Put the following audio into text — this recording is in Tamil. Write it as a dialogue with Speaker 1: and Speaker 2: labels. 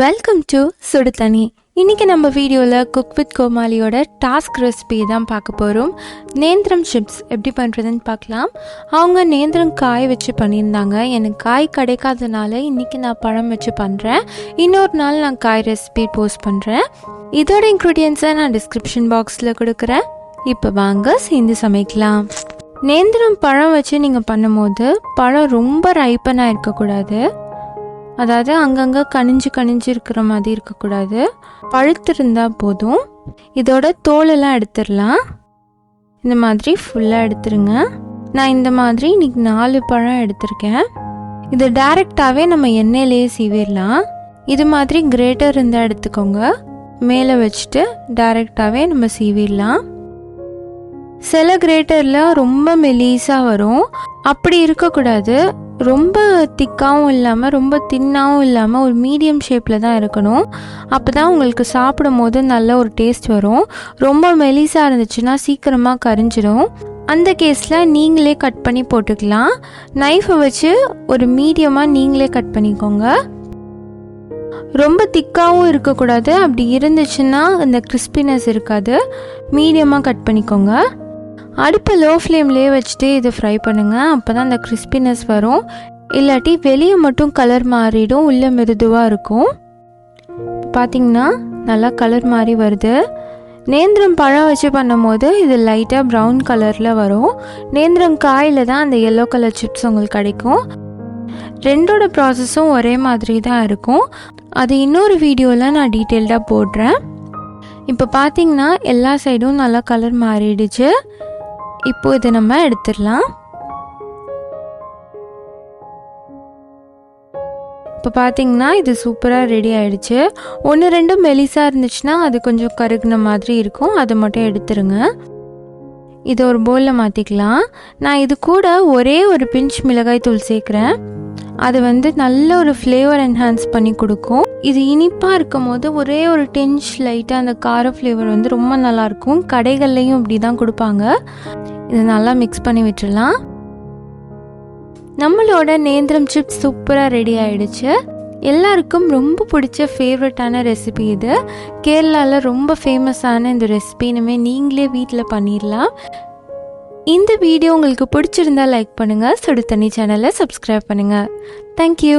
Speaker 1: வெல்கம் டு சுடு தண்ணி. இன்றைக்கி நம்ம வீடியோவில் குக் வித் கோமாலியோட டாஸ்க் ரெசிபி தான் பார்க்க போகிறோம். நேந்திரம் சிப்ஸ் எப்படி பண்ணுறதுன்னு பார்க்கலாம். அவங்க நேந்திரம் காய் வச்சு பண்ணியிருந்தாங்க. எனக்கு காய் கிடைக்காதனால இன்றைக்கி நான் பழம் வச்சு பண்ணுறேன். இன்னொரு நாள் நான் காய் ரெசிபி போஸ்ட் பண்ணுறேன். இதோட இன்க்ரீடியன்ஸை நான் டிஸ்கிரிப்ஷன் பாக்ஸில் கொடுக்குறேன். இப்போ வாங்க சேர்ந்து சமைக்கலாம். நேந்திரம் பழம் வச்சு நீங்கள் பண்ணும்போது பழம் ரொம்ப ரைப்பனாக இருக்கக்கூடாது. அதாவது அங்கங்கே கனிஞ்சு இருக்கிற மாதிரி இருக்கக்கூடாது. பழுத்திருந்தால் போதும். இதோட தோலெல்லாம் எடுத்துடலாம். இந்த மாதிரி ஃபுல்லாக எடுத்துருங்க. நான் இந்த மாதிரி இன்னைக்கு 4 பழம் எடுத்திருக்கேன். இது டைரெக்டாகவே நம்ம எண்ணெயிலேயே சீவிடலாம். இது மாதிரி கிரேட்டர் இருந்தால் எடுத்துக்கோங்க. மேலே வச்சுட்டு டைரெக்டாகவே நம்ம சீவிடலாம். சில கிரேட்டரில் ரொம்ப மெலீஸாக வரும். அப்படி இருக்கக்கூடாது. ரொம்ப திக்காகவும் இல்லாமல் ரொம்ப தின்னாகவும் இல்லாமல் ஒரு மீடியம் ஷேப்பில் தான் இருக்கணும். அப்போ தான் உங்களுக்கு சாப்பிடும் போது நல்ல ஒரு டேஸ்ட் வரும். ரொம்ப மெலிசாக இருந்துச்சுன்னா சீக்கிரமாக கரிஞ்சிடும். அந்த கேஸில் நீங்களே கட் பண்ணி போட்டுக்கலாம். நைஃபை வச்சு ஒரு மீடியமாக நீங்களே கட் பண்ணிக்கோங்க. ரொம்ப திக்காகவும் இருக்கக்கூடாது. அப்படி இருந்துச்சுன்னா இந்த கிறிஸ்பினஸ் இருக்காது. மீடியமாக கட் பண்ணிக்கோங்க. அடுப்பை லோ ஃப்ளேம்லேயே வச்சுட்டு இதை ஃப்ரை பண்ணுங்கள். அப்போ தான் அந்த கிறிஸ்பினஸ் வரும். இல்லாட்டி வெளியே மட்டும் கலர் மாறிடும், உள்ளே மிருதுவாக இருக்கும். பார்த்திங்கன்னா நல்லா கலர் மாறி வருது. நேந்திரம் பழம் வச்சு பண்ணும்போது இது லைட்டாக ப்ரௌன் கலரில் வரும். நேந்திரம் காயில் தான் அந்த எல்லோ கலர் சிப்ஸ் உங்களுக்கு கிடைக்கும். ரெண்டோட ப்ராசஸும் ஒரே மாதிரி தான் இருக்கும். அது இன்னொரு வீடியோவில் நான் டீட்டெயில்டாக போடுறேன். இப்போ பார்த்திங்கன்னா எல்லா சைடும் நல்லா கலர் மாறிடுச்சு. இப்போ இதை நம்ம எடுத்துடலாம். இப்போ பார்த்தீங்கன்னா இது சூப்பராக ரெடி ஆகிடுச்சு. 1-2 மெலிசாக இருந்துச்சுன்னா அது கொஞ்சம் கருகுன மாதிரி இருக்கும். அதை மட்டும் எடுத்துருங்க. இதை ஒரு பவுலில் மாற்றிக்கலாம். நான் இது கூட ஒரே ஒரு பிஞ்ச் மிளகாய் தூள் சேர்க்குறேன். அது நல்ல ஒரு ஃப்ளேவர் என்ஹான்ஸ் பண்ணி கொடுக்கும். இது இனிப்பாக இருக்கும் போது ஒரே ஒரு டென்ச் லைட்டாக அந்த கார ஃப்ளேவர் ரொம்ப நல்லாயிருக்கும். கடைகள்லையும் இப்படி தான் கொடுப்பாங்க. இதை நல்லா மிக்ஸ் பண்ணி விட்டுடலாம். நம்மளோட நேந்திரம் சிப்ஸ் சூப்பராக ரெடி ஆகிடுச்சு. எல்லாருக்கும் ரொம்ப பிடிச்ச ஃபேவரட்டான ரெசிபி இது. கேரளாவில் ரொம்ப ஃபேமஸான இந்த ரெசிபி இனிமேல் நீங்களே வீட்டில் பண்ணிடலாம். இந்த வீடியோ உங்களுக்கு பிடிச்சிருந்தா லைக் பண்ணுங்கள். சுடு தண்ணி சேனலை சப்ஸ்கிரைப் பண்ணுங்கள். தேங்க்யூ.